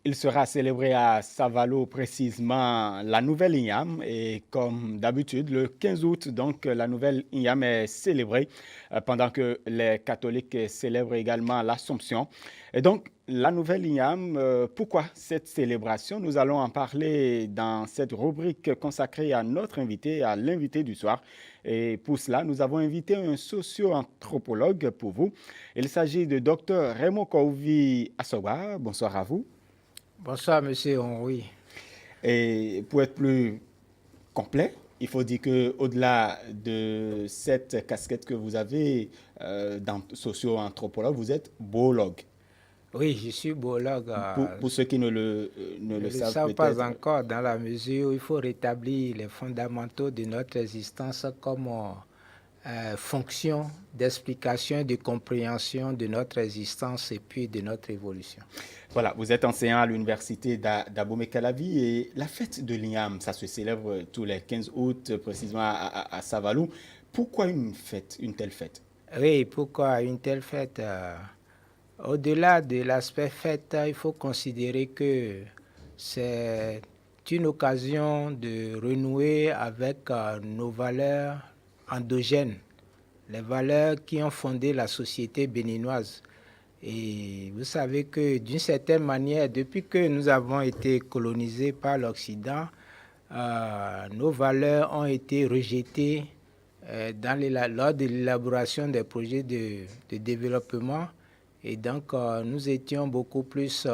Il sera célébré à Savalo précisément la nouvelle Inyam et comme d'habitude le 15 août donc la nouvelle Inyam est célébrée pendant que les catholiques célèbrent également l'Assomption. Et donc la nouvelle Inyam, pourquoi cette célébration? Nous allons en parler dans cette rubrique consacrée à notre invité, à l'invité du soir. Et pour cela, nous avons invité un socio-anthropologue pour vous. Il s'agit de Dr Raymond Kouvi Assoba. Bonsoir à vous. Bonsoir, monsieur Henri. Et pour être plus complet, il faut dire que au-delà de cette casquette que vous avez socio-anthropologue, vous êtes biologue. Oui, je suis biologue. Pour ceux qui ne Ne le le savent savent pas peut-être. encore dans la mesure où il faut rétablir les fondamentaux de notre existence comme fonction d'explication et de compréhension de notre existence et puis de notre évolution. Voilà, vous êtes enseignant à l'université d'Abomey-Calavi et la fête de l'IAM, ça se célèbre tous les 15 août, précisément à Savalou. Pourquoi une fête, une telle fête? Oui, pourquoi une telle fête au-delà de l'aspect fête, il faut considérer que c'est une occasion de renouer avec nos valeurs endogènes, les valeurs qui ont fondé la société béninoise. Et vous savez que d'une certaine manière, depuis que nous avons été colonisés par l'Occident, nos valeurs ont été rejetées lors de l'élaboration des projets de développement. Et donc, nous étions beaucoup plus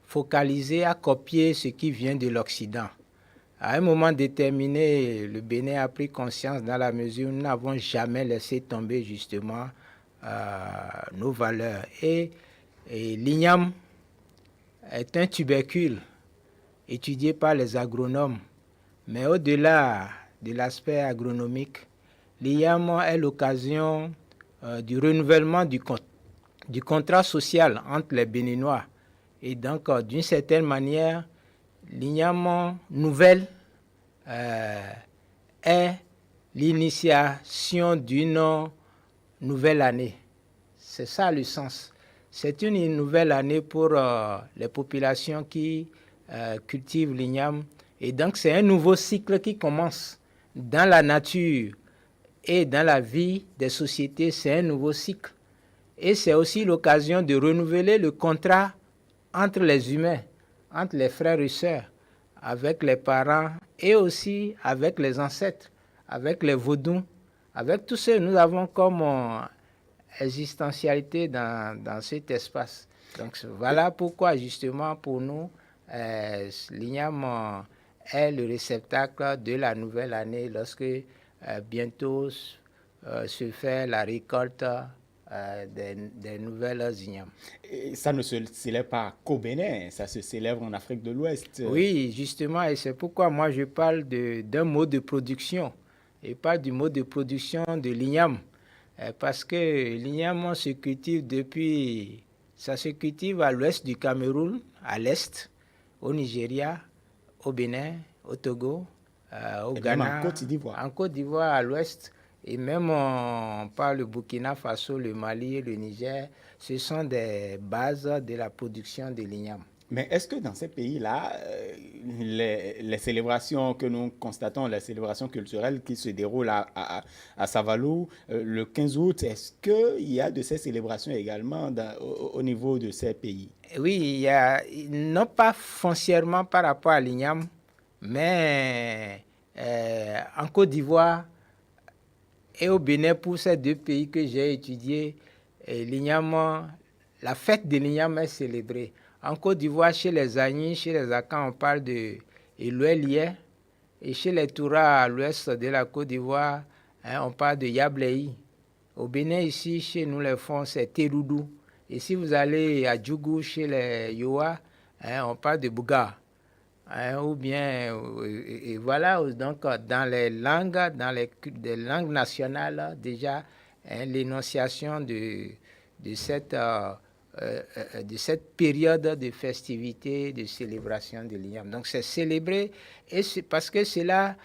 focalisés à copier ce qui vient de l'Occident. À un moment déterminé, le Bénin a pris conscience dans la mesure où nous n'avons jamais laissé tomber justement nos valeurs. Et l'igname est un tubercule étudié par les agronomes. Mais au-delà de l'aspect agronomique, l'igname est l'occasion du renouvellement du contrat social entre les Béninois. Et donc, d'une certaine manière, l'igname nouvelle est l'initiation d'une nouvelle année. C'est ça le sens. C'est une nouvelle année pour les populations qui cultivent l'igname. Et donc, c'est un nouveau cycle qui commence dans la nature et dans la vie des sociétés. C'est un nouveau cycle. Et c'est aussi l'occasion de renouveler le contrat entre les humains, entre les frères et sœurs, avec les parents et aussi avec les ancêtres, avec les vaudous, avec tout ce que nous avons comme existentialité dans cet espace. Donc voilà pourquoi justement pour nous, l'igname est le réceptacle de la nouvelle année lorsque bientôt se fait la récolte des nouvelles ignames. Et ça ne se célèbre pas qu'au Bénin, ça se célèbre en Afrique de l'Ouest. Oui, justement, et c'est pourquoi moi je parle d'un mode de production et pas du mode de production de l'igname. Parce que l'igname se cultive ça se cultive à l'ouest du Cameroun, à l'est, au Nigeria, au Bénin, au Togo, au Et même en Ghana, Côte d'Ivoire. en Côte d'Ivoire à l'ouest, et même par le Burkina Faso, le Mali et le Niger. Ce sont des bases de la production de l'igname. Mais est-ce que dans ces pays-là, les célébrations que nous constatons, les célébrations culturelles qui se déroulent à Savalou le 15 août, est-ce qu'il y a de ces célébrations également au niveau de ces pays? Oui, il y a, non pas foncièrement par rapport à l'igname, mais en Côte d'Ivoire et au Bénin, pour ces deux pays que j'ai étudiés, l'igname, la fête de l'igname est célébrée. En Côte d'Ivoire, chez les Agnis, chez les Akans, on parle de Elouelié. Et chez les Touras, à l'ouest de la Côte d'Ivoire, on parle de Yablei. Au Bénin, ici, chez nous, les fonds, c'est Teroudou. Et si vous allez à Djougou, chez les Yoa, on parle de Bouga. Ou bien, et voilà, donc dans les langues nationales, déjà, l'énonciation de cette période de festivité, de célébration de l'igname. Donc c'est célébré et c'est parce que cela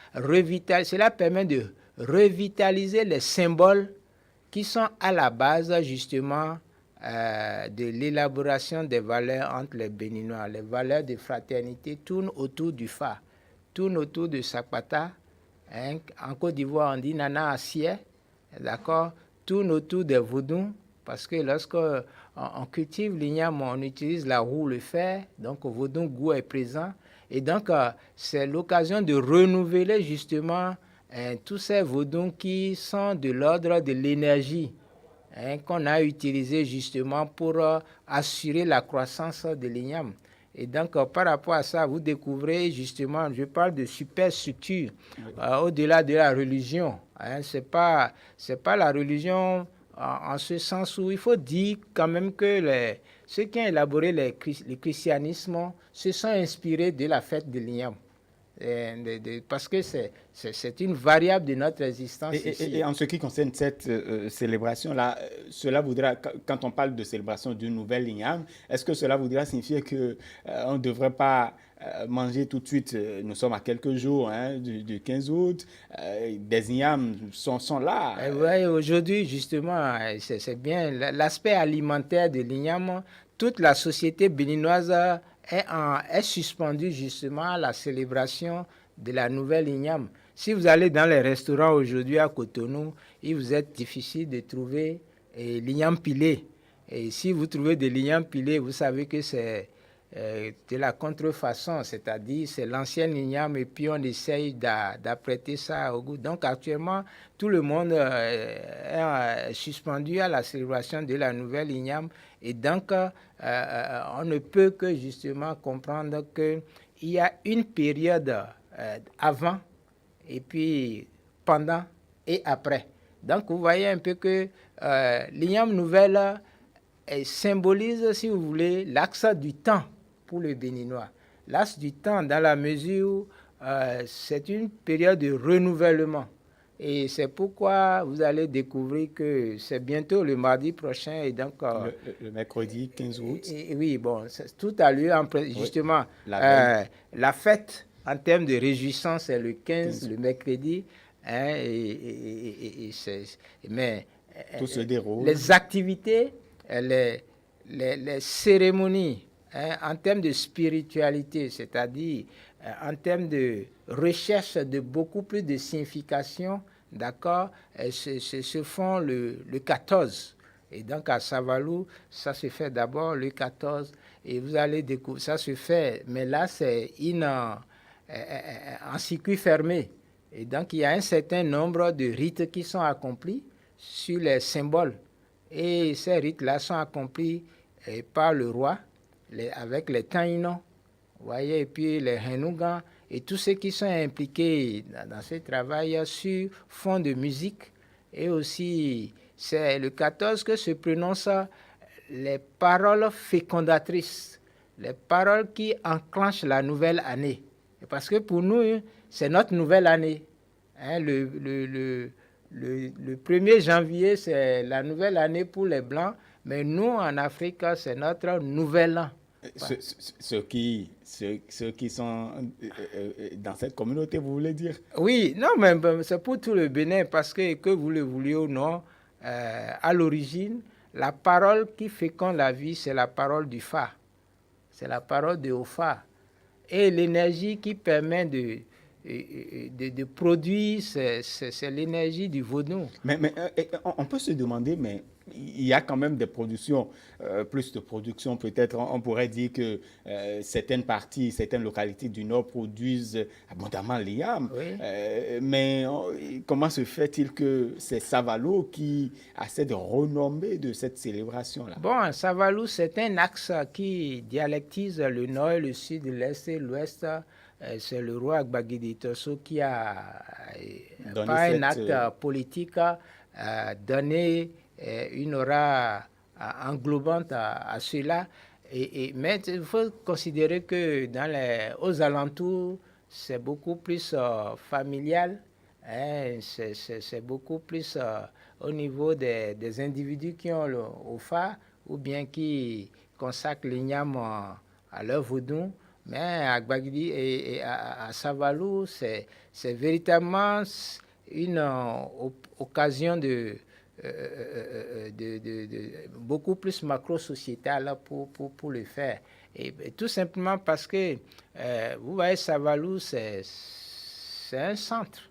permet de revitaliser les symboles qui sont à la base justement de l'élaboration des valeurs entre les Béninois. Les valeurs de fraternité tournent autour du Fa, tournent autour de Sakpata. Hein. En Côte d'Ivoire, on dit Nana Assier, d'accord, tourne autour des Vaudous, parce que lorsque on cultive l'igname, on utilise la roue, le fer, donc au Vaudou, goût est présent. Et donc, c'est l'occasion de renouveler justement tous ces Vaudous qui sont de l'ordre de l'énergie, hein, qu'on a utilisé justement pour assurer la croissance de l'igname. Et donc, par rapport à ça, vous découvrez justement, je parle de superstructure, au-delà de la religion. Hein, c'est pas la religion en ce sens où il faut dire quand même que ceux qui ont élaboré le christianisme se sont inspirés de la fête de l'igname. Parce que c'est une variable de notre existence ici. Et en ce qui concerne cette célébration-là, cela voudra, quand on parle de célébration d'une nouvelle igname, est-ce que cela voudra signifier qu'on ne devrait pas manger tout de suite? Nous sommes à quelques jours hein, du 15 août, des ignames sont là. Oui, aujourd'hui, justement, c'est bien l'aspect alimentaire de l'igname. Toute la société béninoise est suspendue justement à la célébration de la nouvelle igname. Si vous allez dans les restaurants aujourd'hui à Cotonou, il vous est difficile de trouver l'igname pilé. Et si vous trouvez de l'igname pilé, vous savez que c'est de la contrefaçon, c'est-à-dire c'est l'ancienne igname et puis on essaye d'apprêter ça au goût. Donc actuellement, tout le monde est suspendu à la célébration de la nouvelle igname et donc on ne peut que justement comprendre qu'il y a une période avant et puis pendant et après. Donc vous voyez un peu que l'igname nouvelle symbolise, si vous voulez, l'axe du temps pour le Béninois. L'axe du temps dans la mesure où c'est une période de renouvellement. Et c'est pourquoi vous allez découvrir que c'est bientôt le mardi prochain. Et donc, le mercredi 15 août. Oui, bon, tout a lieu justement. Oui, la fête en termes de réjouissance, c'est le 15, le mercredi. Hein, mais tout se déroule. Les activités, les cérémonies, hein, en termes de spiritualité, c'est-à-dire en termes de recherche de beaucoup plus de signification, d'accord, se font le 14. Et donc à Savalou, ça se fait d'abord le 14. Et vous allez découvrir, ça se fait, mais là c'est en circuit fermé. Et donc il y a un certain nombre de rites qui sont accomplis sur les symboles. Et ces rites-là sont accomplis par le roi, avec les Taïnos, vous voyez, et puis les Henougan, et tous ceux qui sont impliqués dans ce travail sur fond de musique. Et aussi, c'est le 14 que se prononcent les paroles fécondatrices, les paroles qui enclenchent la nouvelle année. Parce que pour nous, c'est notre nouvelle année. Hein, le 1er janvier, c'est la nouvelle année pour les Blancs, mais nous, en Afrique, c'est notre nouvel an. Ceux qui sont dans cette communauté, vous voulez dire? Oui, non, mais c'est pour tout le Bénin, parce que vous le vouliez ou non, à l'origine, la parole qui féconde la vie, c'est la parole du Fa. C'est la parole de Ofa. Et l'énergie qui permet de produire, c'est l'énergie du Vaudou. Mais on peut se demander, mais il y a quand même des productions, plus de productions peut-être, on pourrait dire que certaines parties, certaines localités du Nord produisent abondamment l'igname. Oui. Mais comment se fait-il que c'est Savalou qui a cette renommée de cette célébration-là? Bon, Savalou, c'est un axe qui dialectise le Nord, le Sud, l'Est et l'Ouest. C'est le roi Agbagidi Tosso qui a, par un acte politique, donné une aura englobante à cela. Mais il faut considérer que aux alentours, c'est beaucoup plus familial. Hein, c'est beaucoup plus au niveau des individus qui ont le Ofa ou bien qui consacrent l'igname à leur vaudou. Mais à Gbagidi et à Savalou, c'est véritablement une occasion de beaucoup plus macro-sociétale pour le faire. Et tout simplement parce que, vous voyez, Savalou, c'est un centre.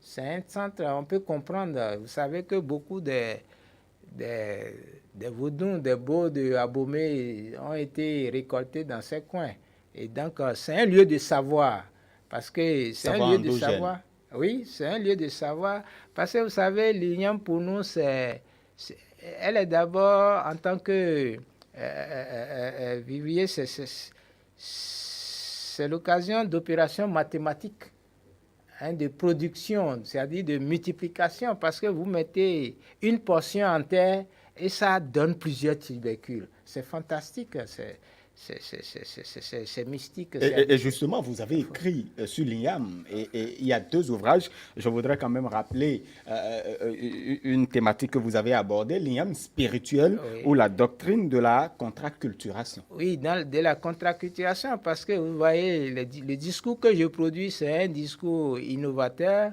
C'est un centre, on peut comprendre. Vous savez que beaucoup des Vodouns, des Beaux de Abomey ont été récoltés dans ces coins. Et donc, c'est un lieu de savoir. Parce que c'est un lieu de savoir. Oui, c'est un lieu de savoir. Parce que vous savez, l'igname pour nous, elle est d'abord en tant que vivier, c'est l'occasion d'opérations mathématiques, hein, de production, c'est-à-dire de multiplication, parce que vous mettez une portion en terre et ça donne plusieurs tubercules. C'est fantastique, c'est mystique. Et justement, vous avez écrit sur l'igname et il y a 2 ouvrages. Je voudrais quand même rappeler une thématique que vous avez abordée, l'igname spirituel, oui, ou la doctrine de la contraculturation. Oui, de la contraculturation, parce que vous voyez, le discours que je produis, c'est un discours innovateur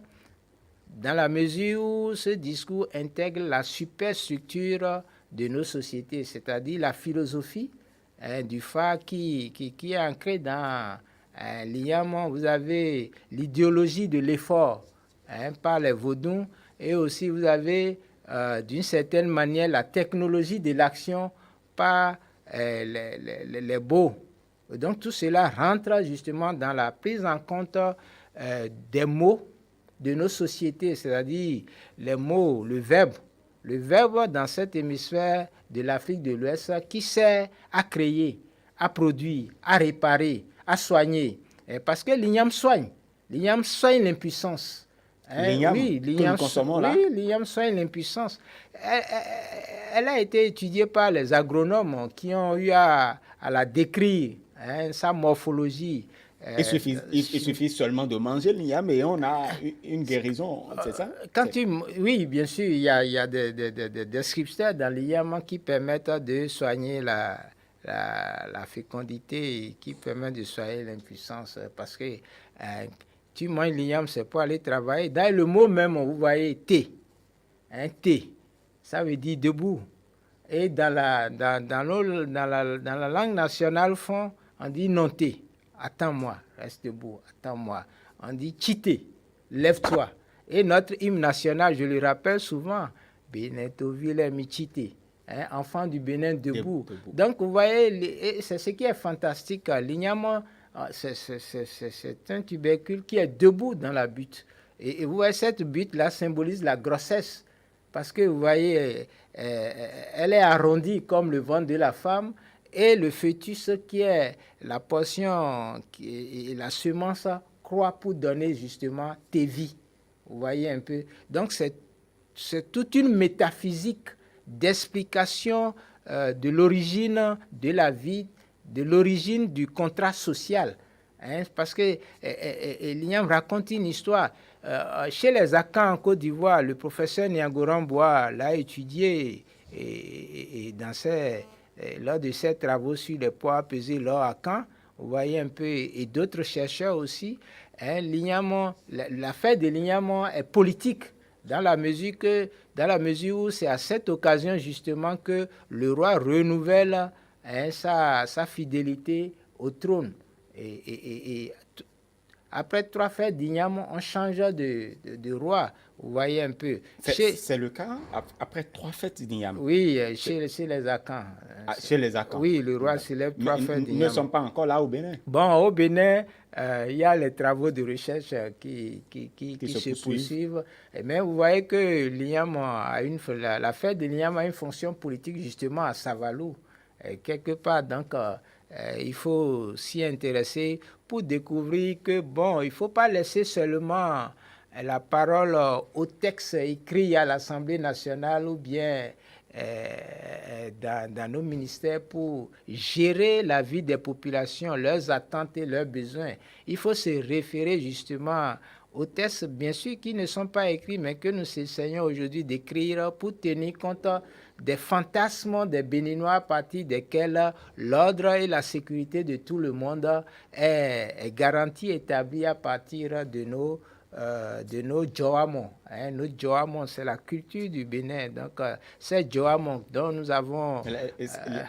dans la mesure où ce discours intègre la superstructure de nos sociétés, c'est-à-dire la philosophie du Fa qui est ancré dans l'igname. Vous avez l'idéologie de l'effort par les Vodouns, et aussi vous avez d'une certaine manière la technologie de l'action par les Beaux. Donc tout cela rentre justement dans la prise en compte des mots de nos sociétés, c'est-à-dire les mots, le verbe dans cet hémisphère de l'Afrique de l'Ouest qui sert à créer, à produire, à réparer, à soigner. Parce que l'igname soigne l'impuissance. L'igname, oui, que nous consommons là. Oui, l'igname soigne l'impuissance. Elle a été étudiée par les agronomes qui ont eu à la décrire, sa morphologie. Il suffit seulement de manger l'igname et on a une guérison, c'est ça? Oui, bien sûr, il y a des scriptures dans l'igname qui permettent de soigner la fécondité et qui permettent de soigner l'impuissance. Parce que tu manges l'igname, c'est pour aller travailler. Dans le mot même, vous voyez thé. Thé, ça veut dire debout. Et dans la langue nationale, on dit non thé. Attends-moi, reste debout, attends-moi. On dit chité, lève-toi. Et notre hymne national, je le rappelle souvent, Benetoville Michité, enfant du Bénin debout. Donc vous voyez, c'est ce qui est fantastique. L'igname, c'est un tubercule qui est debout dans la butte. Et vous voyez, cette butte-là symbolise la grossesse. Parce que vous voyez, elle est arrondie comme le ventre de la femme. Et le fœtus qui est la portion, et la semence croît pour donner justement tes vies. Vous voyez un peu. Donc c'est toute une métaphysique d'explication de l'origine de la vie, de l'origine du contrat social. Parce que l'igname raconte une histoire. Chez les Akans en Côte d'Ivoire, le professeur Niangoran Bois l'a étudié et dans lors de ses travaux sur les poids pesés l'or à Caen, vous voyez un peu, et d'autres chercheurs aussi, l'igname, l'affaire de l'igname est politique, dans la mesure où c'est à cette occasion justement que le roi renouvelle sa fidélité au trône. Et après 3 fêtes d'igname, on change de roi. Vous voyez un peu. C'est le cas après 3 fêtes d'igname. Oui, chez les Akans. Chez les Akans. Oui, le roi célèbre 3 fêtes d'igname. Nous ne sommes pas encore là au Bénin. Bon, au Bénin, il y a les travaux de recherche qui se poursuivent. Mais vous voyez que l'igname la fête de l'igname a une fonction politique justement à Savalou. Quelque part, donc, il faut s'y intéresser pour découvrir que, bon, il ne faut pas laisser seulement la parole au texte écrit à l'Assemblée nationale ou bien dans nos ministères pour gérer la vie des populations, leurs attentes et leurs besoins. Il faut se référer justement aux textes, bien sûr, qui ne sont pas écrits, mais que nous essayons aujourd'hui d'écrire pour tenir compte des fantasmes des Béninois à partir desquels l'ordre et la sécurité de tout le monde est garanti, établi à partir de nos de nos Djoamons. Nos Djoamons, c'est la culture du Bénin. Donc, c'est Djoamons dont nous avons...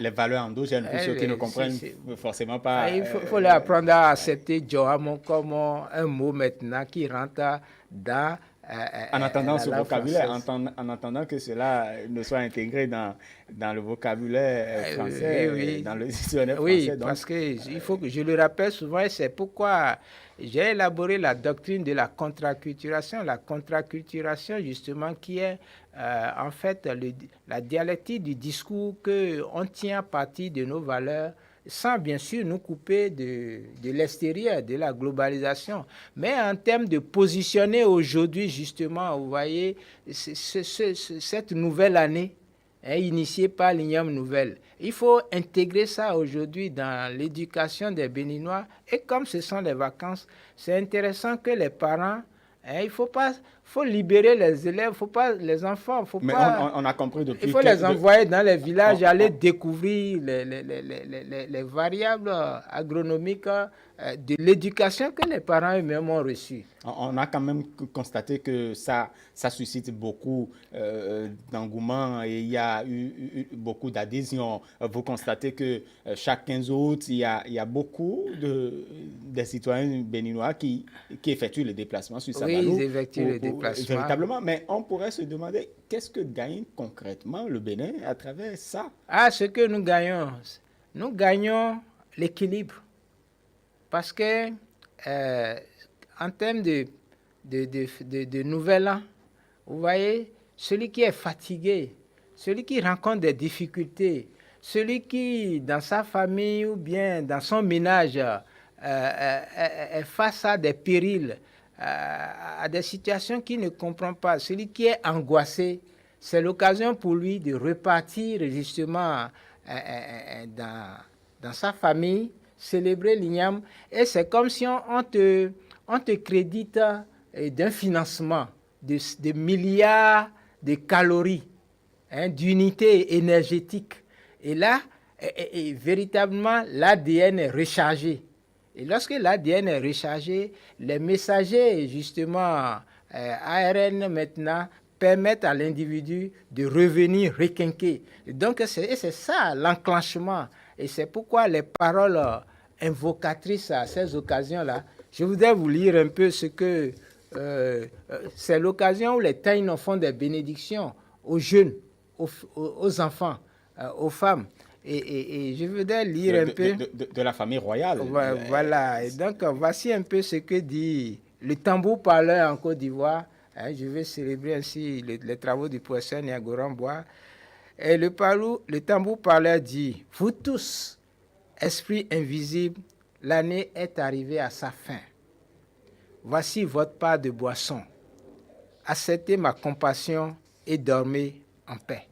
les valeurs endogènes, pour ceux qui ne comprennent forcément pas... Il faut leur apprendre à accepter Djoamons comme un mot maintenant qui rentre dans... en attendant ce vocabulaire, en attendant que cela ne soit intégré dans le vocabulaire français, dans le dictionnaire français. Oui, parce qu'il faut que je le rappelle souvent, et c'est pourquoi j'ai élaboré la doctrine de la contraculturation. La contraculturation, justement, qui est en fait la dialectique du discours qu'on tient à partir de nos valeurs, sans bien sûr nous couper de l'extérieur, de la globalisation. Mais en termes de positionner aujourd'hui, justement, vous voyez, cette nouvelle année initiée par l'INIAM Nouvelle, il faut intégrer ça aujourd'hui dans l'éducation des Béninois. Et comme ce sont les vacances, c'est intéressant que les parents... il faut libérer les élèves, faut pas les enfants, Mais on a compris depuis. Il faut les envoyer dans les villages, aller découvrir les variables agronomiques de l'éducation que les parents eux-mêmes ont reçue. On a quand même constaté que ça suscite beaucoup d'engouement et il y a eu beaucoup d'adhésion. Vous constatez que chaque 15 août, il y a beaucoup des citoyens béninois qui effectuent les déplacements sur Savalou. Oui, ils effectuent les déplacements. Véritablement, mais on pourrait se demander qu'est-ce que gagne concrètement le Bénin à travers ça? Ce que nous gagnons l'équilibre. Parce que en termes de nouvel an, vous voyez, celui qui est fatigué, celui qui rencontre des difficultés, celui qui, dans sa famille ou bien dans son ménage, est face à des périls, à des situations qu'il ne comprend pas, celui qui est angoissé, c'est l'occasion pour lui de repartir justement dans sa famille, célébrer l'INIAM, et c'est comme si on te crédite d'un financement de milliards de calories, d'unités énergétiques. Et là, véritablement, l'ADN est rechargé. Et lorsque l'ADN est rechargé, les messagers, justement, ARN maintenant, permettent à l'individu de revenir requinqué. Donc, c'est ça l'enclenchement. Et c'est pourquoi les paroles invocatrices à ces occasions-là, je voudrais vous lire un peu ce que... c'est l'occasion où les Taïnos font des bénédictions aux jeunes, aux enfants, aux femmes. Et je voudrais lire un peu... De la famille royale. Voilà. Et donc, voici un peu ce que dit le tambour parleur en Côte d'Ivoire. Je vais célébrer ainsi les travaux du professeur Niagoran Bois. Et le tambour parleur dit: « Vous tous, esprits invisibles, l'année est arrivée à sa fin. Voici votre part de boisson. Acceptez ma compassion et dormez en paix. »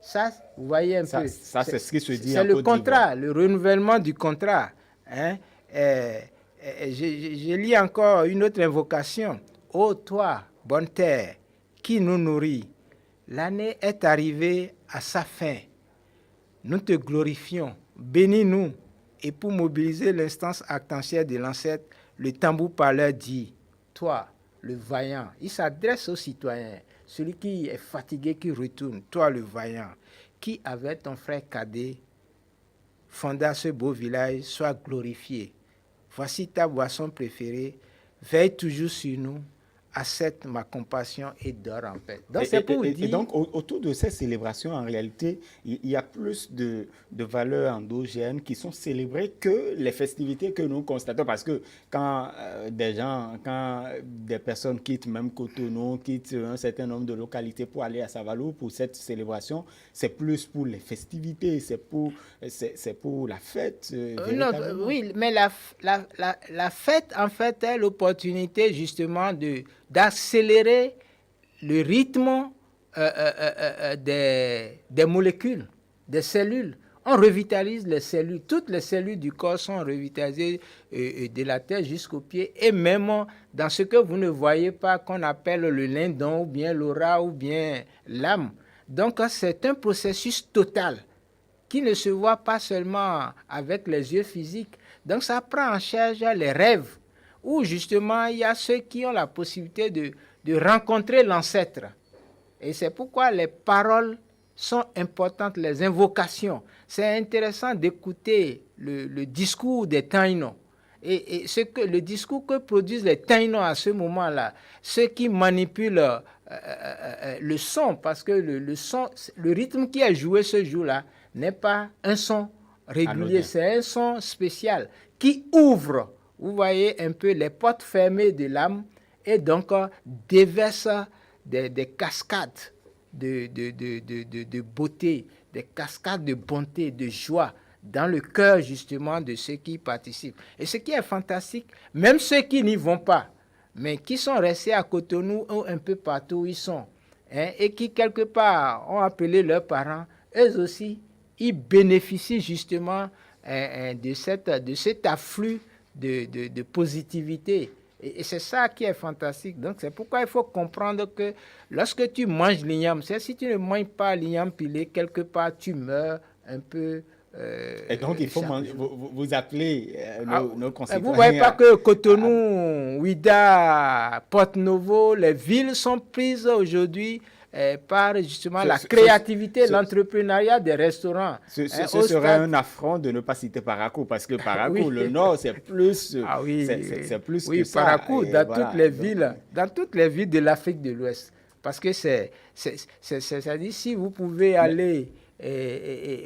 Ça, vous voyez un peu. Ça, c'est ce qui se dit en Côte d'Ivoire. C'est le contrat, le renouvellement du contrat. Je lis encore une autre invocation. « Ô toi, bonne terre, qui nous nourrit, l'année est arrivée à sa fin. Nous te glorifions, bénis-nous. » Et pour mobiliser l'instance actantielle de l'ancêtre, le tambour parleur dit: « Toi, le vaillant. » Il s'adresse aux citoyens. Celui qui est fatigué, qui retourne. Toi, le vaillant, qui avec ton frère cadet fonda ce beau village, sois glorifié. Voici ta boisson préférée. Veille toujours sur nous. Accepte ma compassion et dors en paix. Donc, et donc, autour de ces célébrations, en réalité, il y a plus de valeurs endogènes qui sont célébrées que les festivités que nous constatons. Parce que quand des personnes quittent même Cotonou, quittent un certain nombre de localités pour aller à Savalou pour cette célébration, c'est plus pour les festivités, c'est pour la fête. Non, oui, mais la fête, en fait, est l'opportunité justement d'accélérer le rythme des molécules, des cellules. On revitalise les cellules. Toutes les cellules du corps sont revitalisées de la tête jusqu'aux pieds, et même dans ce que vous ne voyez pas, qu'on appelle le lindon, ou bien l'aura, ou bien l'âme. Donc, c'est un processus total qui ne se voit pas seulement avec les yeux physiques. Donc, ça prend en charge les rêves. où justement il y a ceux qui ont la possibilité de rencontrer l'ancêtre. Et c'est pourquoi les paroles sont importantes, les invocations. C'est intéressant d'écouter le discours des Taïnos. Et le discours que produisent les Taïnos à ce moment-là, ceux qui manipulent le son, parce que le rythme qui est joué ce jour-là n'est pas un son régulier, c'est un son spécial qui ouvre, vous voyez un peu les portes fermées de l'âme et donc déverse des cascades de beauté, des cascades de bonté, de joie dans le cœur justement de ceux qui participent. Et ce qui est fantastique, même ceux qui n'y vont pas, mais qui sont restés à Cotonou ou un peu partout où ils sont, et qui quelque part ont appelé leurs parents, eux aussi, ils bénéficient justement de cet afflux de positivité. Et c'est ça qui est fantastique. Donc c'est pourquoi il faut comprendre que lorsque tu manges l'igname, si tu ne manges pas l'igname pilé, quelque part tu meurs un peu. Et donc il faut vous appelez nos concitoyens. Vous ne voyez pas que Cotonou, Ouida, Porto-Novo, les villes sont prises aujourd'hui par justement la créativité, l'entrepreneuriat des restaurants. Ce serait un affront de ne pas citer Parakou, parce que Parakou, le Nord, c'est plus, c'est plus que ça. Parakou, dans toutes les villes de l'Afrique de l'Ouest. Parce que c'est-à-dire, si vous pouvez aller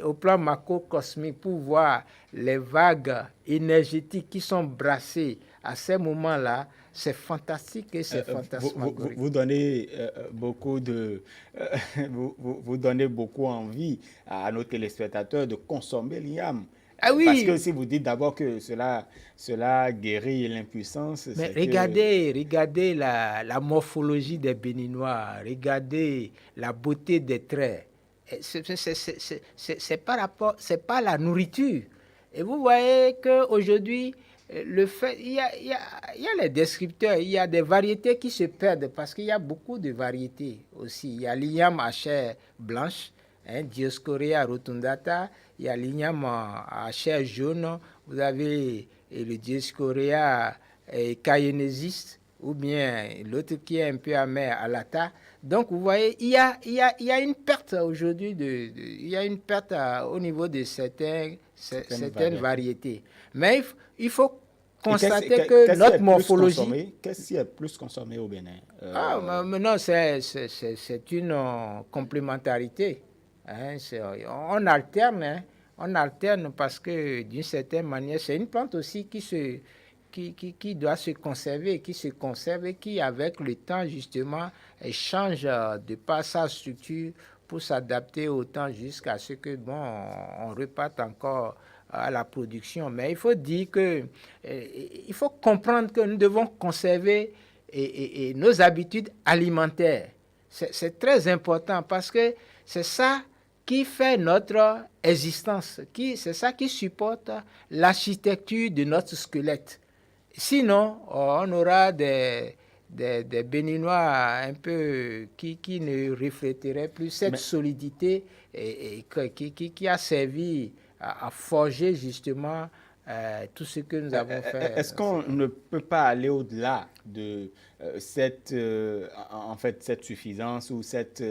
au plan macrocosmique pour voir les vagues énergétiques qui sont brassées à ces moments-là, c'est fantastique et c'est fantasmagorique. Vous donnez vous donnez beaucoup envie à nos téléspectateurs de consommer l'igname. Ah oui. Parce que si vous dites d'abord que cela guérit l'impuissance... Mais regardez la morphologie des Béninois, regardez la beauté des traits. C'est pas la nourriture. Et vous voyez qu'aujourd'hui, il y a les descripteurs, il y a des variétés qui se perdent parce qu'il y a beaucoup de variétés aussi. Il y a l'igname à chair blanche, Dioscorea rotundata, il y a l'igname à chair jaune, vous avez le Dioscorea cayensis, ou bien l'autre qui est un peu amer, alata. Donc vous voyez, il y a une perte aujourd'hui, il y a une perte au niveau de certaines variétés. Mais il faut constater que notre morphologie... Qu'est-ce qui est plus consommé au Bénin? Non, c'est une complémentarité. On alterne parce que d'une certaine manière, c'est une plante aussi qui doit se conserver, qui se conserve et qui, avec le temps, justement, change de par sa structure pour s'adapter au temps jusqu'à ce que, on reparte encore à la production. Mais il faut dire que, il faut comprendre que nous devons conserver nos habitudes alimentaires. C'est très important parce que c'est ça qui fait notre existence, c'est ça qui supporte l'architecture de notre squelette. Sinon, on aura des Béninois un peu qui ne reflèteraient plus cette solidité et qui a servi à forger justement tout ce que nous avons fait. Est-ce qu'on ne peut pas aller au-delà de cette suffisance ou cette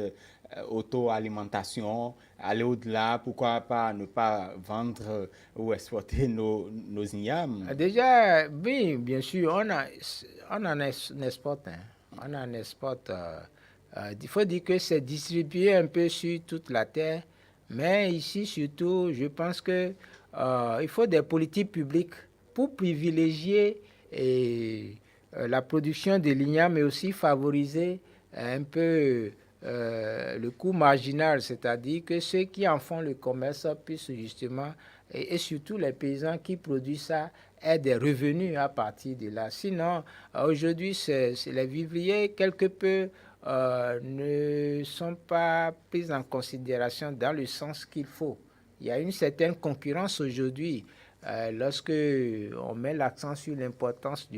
auto-alimentation, aller au-delà, pourquoi pas ne pas vendre ou exporter nos ignames? Déjà, oui, bien sûr, on en exporte. On en exporte. Il faut dire que c'est distribué un peu sur toute la terre, mais ici surtout, je pense que il faut des politiques publiques pour privilégier la production de l'igname, mais aussi favoriser un peu le coût marginal, c'est-à-dire que ceux qui en font le commerce puissent justement, et surtout les paysans qui produisent ça, aient des revenus à partir de là. Sinon, aujourd'hui, les vivriers, quelque peu, ne sont pas pris en considération dans le sens qu'il faut. Il y a une certaine concurrence aujourd'hui. Lorsque on met l'accent sur l'importance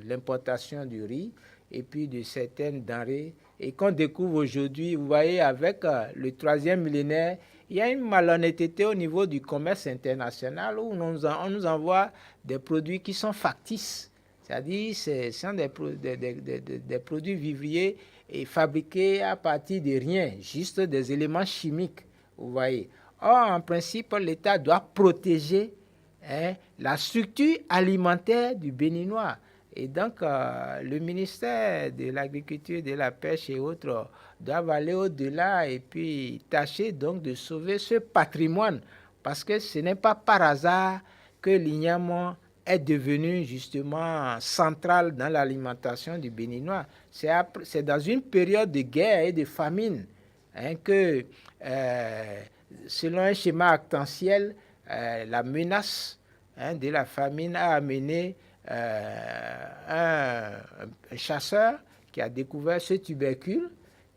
l'importation du riz et puis de certaines denrées, et qu'on découvre aujourd'hui, vous voyez, avec le 3e millénaire, il y a une malhonnêteté au niveau du commerce international où on nous envoie des produits qui sont factices. C'est-à-dire ce sont des produits vivriers et fabriqués à partir de rien, juste des éléments chimiques, vous voyez. Or, en principe, l'État doit protéger la structure alimentaire du Béninois. Et donc, le ministère de l'Agriculture, de la Pêche et autres doivent aller au-delà et puis tâcher donc de sauver ce patrimoine. Parce que ce n'est pas par hasard que l'igname est devenu justement central dans l'alimentation du Béninois. C'est dans une période de guerre et de famine que, selon un schéma actantiel, la menace de la famine a amené un chasseur qui a découvert ce tubercule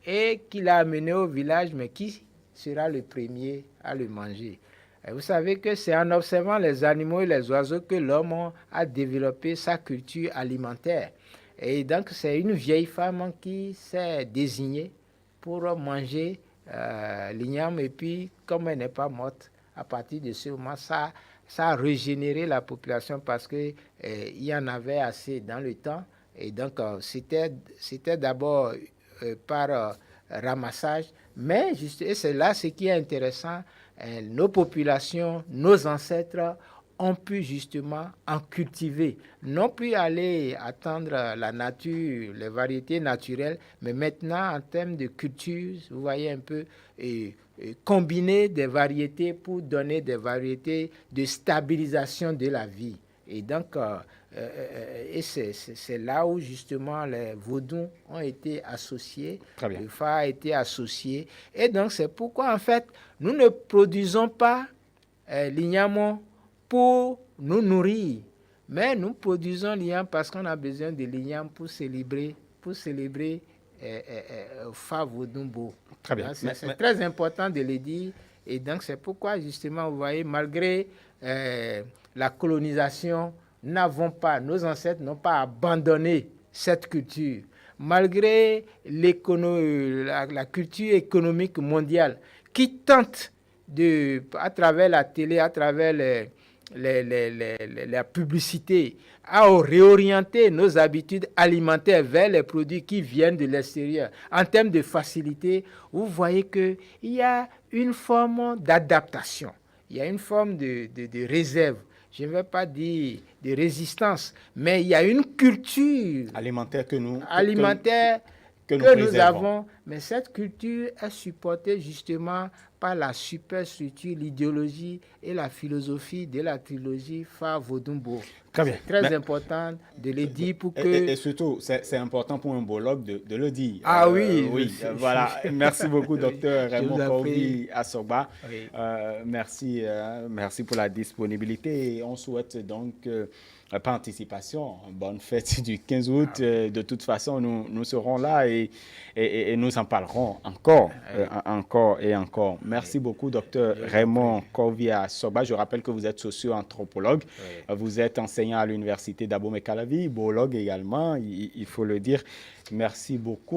et qui l'a amené au village, mais qui sera le premier à le manger. Et vous savez que c'est en observant les animaux et les oiseaux que l'homme a développé sa culture alimentaire. Et donc c'est une vieille femme qui s'est désignée pour manger l'igname, et puis comme elle n'est pas morte, à partir de ce moment, ça a régénéré la population parce qu'il y en avait assez dans le temps. Et donc, c'était d'abord par ramassage. Mais et c'est là ce qui est intéressant. Nos populations, nos ancêtres ont pu justement en cultiver. Non plus aller attendre la nature, les variétés naturelles, mais maintenant, en termes de culture, vous voyez un peu... combiner des variétés pour donner des variétés de stabilisation de la vie. Et donc, c'est là où justement les vaudous ont été associés, le phare a été associé. Et donc, c'est pourquoi en fait, nous ne produisons pas l'igname pour nous nourrir, mais nous produisons l'igname parce qu'on a besoin de l'igname pour célébrer phare Vodumbo. Très bien. C'est très important de le dire. Et donc, c'est pourquoi, justement, vous voyez, malgré la colonisation, nos ancêtres n'ont pas abandonné cette culture. Malgré la culture économique mondiale qui tente, à travers la télé, à travers la publicité, à réorienter nos habitudes alimentaires vers les produits qui viennent de l'extérieur. En termes de facilité, vous voyez qu'il y a une forme d'adaptation, il y a une forme de réserve. Je ne vais pas dire de résistance, mais il y a une culture alimentaire que nous avons. Mais cette culture est supportée justement par la superstructure, l'idéologie et la philosophie de la trilogie phare Vodumbo. Très bien. C'est très important de le dire pour que... Et surtout, c'est important pour un bologue de le dire. Ah oui. Voilà. Merci beaucoup, docteur Raymond Corvi Assoba. Oui. Merci pour la disponibilité. Et on souhaite donc... par anticipation, bonne fête du 15 août. De toute façon, nous serons là et nous en parlerons encore et encore. Merci beaucoup, docteur Raymond Corvi Assoba. Je rappelle que vous êtes socio-anthropologue. Vous êtes enseignant à l'université d'Abomey-Calavi, biologue également, il faut le dire. Merci beaucoup.